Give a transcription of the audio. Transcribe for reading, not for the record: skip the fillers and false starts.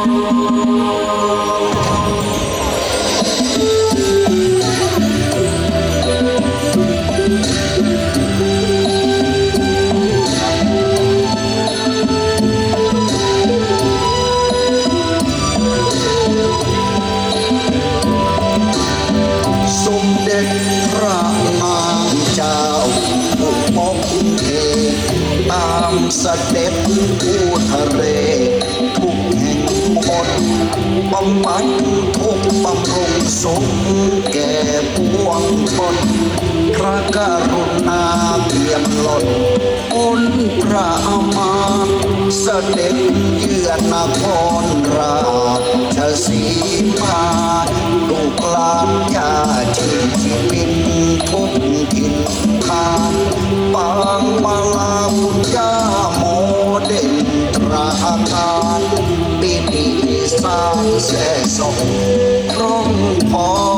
สมเด็จพระนางเจ้าผู้ปกเทตามเสด็จผู้ทะเลทุกแห่งหนบำบัดทุกบำรุงสงแก่ปวงชนพระกรุณาเปี่ยมล้นอนพระมาเสด็จเยือนนครราชสีมาลูกหลานญาติที่บินทุกถิ่นทางปางมาลาบุญญาโมเด่นตราการปีติสร้างแสส่งร้องพอ